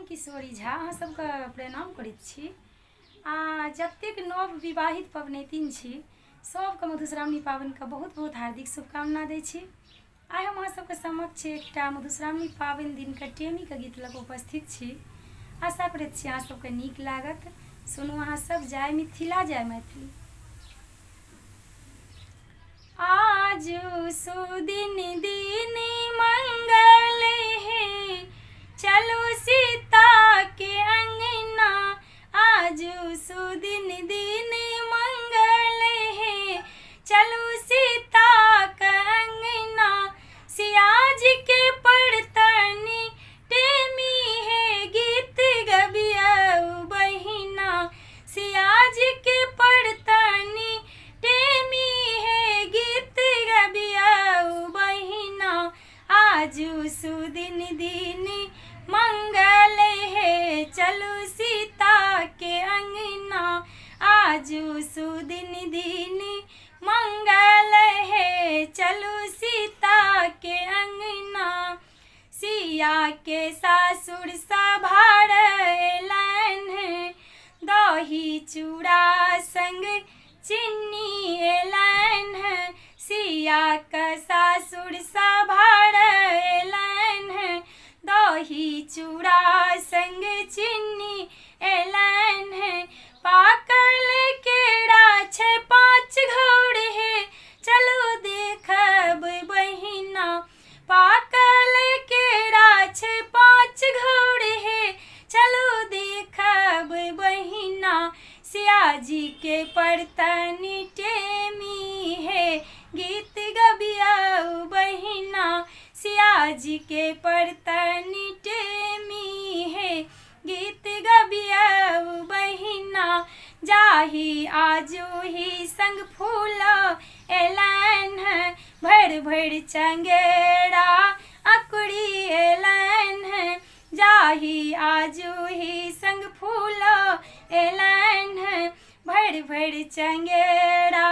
किशोरी झा अहाँ सबके प्रणाम करैत छी। जतेक नव विवाहित पबनैतिन छी सबके मधुश्रावणी पाबनिके बहुत बहुत हार्दिक शुभकामना दै छी। आइ हम अहाँ सबके समक्ष एकटा मधुश्रावणी पाबनि दिनके टेमीके गीत लऽ कऽ उपस्थित छी। आशा करैत छी अहाँ सबके नीक लागत। सुनू अहाँ सब, जय मिथिला जय मैथिली। आजू सुदिन दिन मंगल है, चलो सीता के अंगना। आजू सुदिन दिन मंगल है, चलो सीता के अंगना। सिया जी के पड़तनी टेमी है, गीत गबियाऊ बहिना। सिया जी के पड़तनी टेमी है, गीत गबियाऊ बहिना। आजू सुदिन दिन मंगल है, चलो सीता के अंगना। आजू सुदिन दिन मंगल है, चलो सीता के अंगना। सिया के सासुर सभार एलन है, दही चूड़ा संग चीनी एलन है। सिया का सासुर सभार एलन है, दही चूड़ा संग चीनी एलन है। पाकल केरा 6-5 घौर है, चलो देखब बहिना। पाकल केरा 6-5 घौर है, चलो देखब बहिना। सिया जी के पड़तनी टेमी है, गीत गबियाऊ बहिना। सिया जी के पड़तनी टेमी है, गीत गबियाऊ बहिना। जाही आजू ही संग फूल एलन है, भर भर चंगेरा अकुड़ी एलन है। जाही आजू ही संग फूल एलन है, भर भर चंगेरा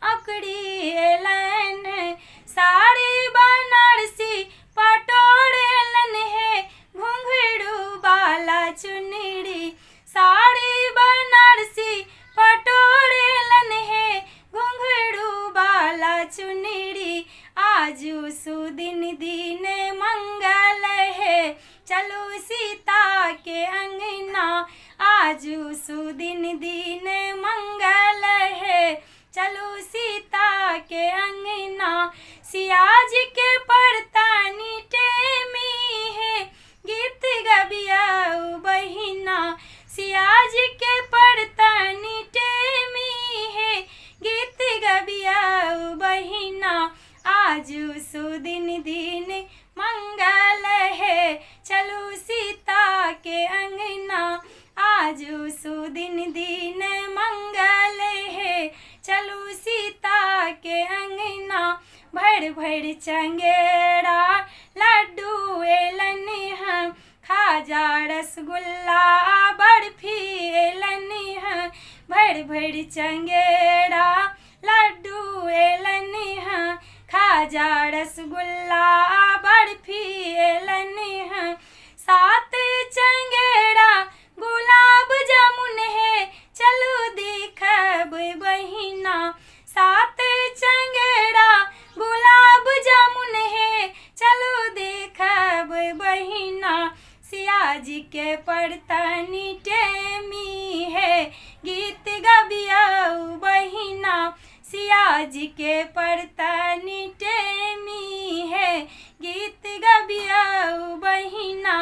अकुड़ी एलन है। साड़ी बनारसी पटोर एलन है, घुंघरू बाला चुनरी। साड़ी बनारसी पटोर एलन है, घुंघरू बाला चुनरी। आजू सुदिन दिन मंगल है, चलो सीता के अंगना। आजू सुदिन दिन मंगल है, चलो सीता के अंगना। सिया जी के पड़तनी टेमी है, गीत गबियाऊ बहिना। सिया जी के पड़तनी टेमी है, गीत गबियाऊ बहिना। आजू सुदिन दिन मंगल है, चलो सीता के अंगना। आजू सुदिन दिन मंगल है, चलो सीता के अंगना। भर भर चंगेरा लड्डू एलन है, खाजा रसगुल्ला बर्फी एलन है। भर भर चंगेरा लड्डू एलन है, खाजा रसगुल्ला बर्फी एलन है। 7 चंगेरा गुलाब जामुन है, चलो देखब बहिना। 7 चंगेरा गुलाब जामुन है, चलो देखब बहिना। सिया जी के पड़तनी टेमी है, गीत गबियाऊ बहिना। सिया जी के पड़तनी टेमी है, गीत गबियाऊ बहिना।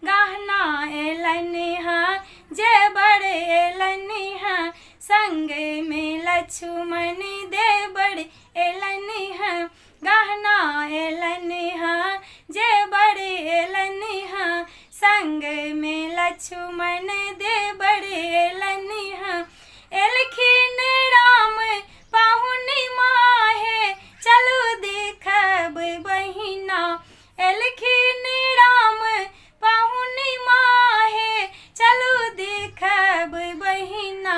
गहना एलन है, जेवर एलन है, संग में लक्ष्मण देवर एलन है। गहना एलन है, जेवर एलन है, संग में लक्ष्मण देवर एलन है। एलखिन राम पाहुनी माहे, चलो देखब बहिना। एलखिन राम पाहुनी माहे, चलो देखब बहिना।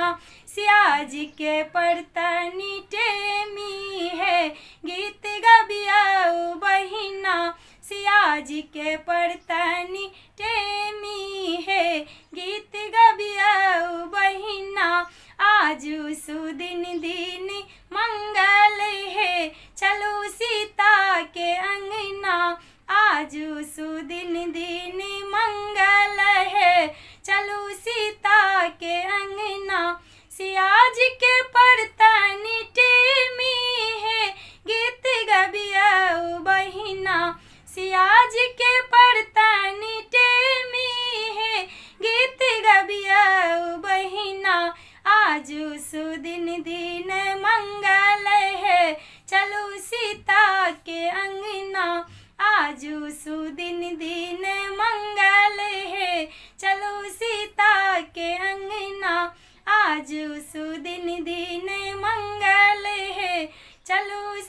सिया जी के पड़तनी टेमी है, गीत गबियाऊ बहिना। सिया जी के पड़तनी टेमी है, दिन मंगल है, चलो सीता के अंगना। सिया जी के परतन टेमी है, गीत गबिया बहिना। सिया जी के परतन टेमी है, गीत गबिया बहिना। आजू सुदिन दिन मंगल है, चलो सीता के अंगना। आजू सुदिन दिन मंगल है, चलो सीता के अंगना। आजू सुदिन दिन मंगल है, चलो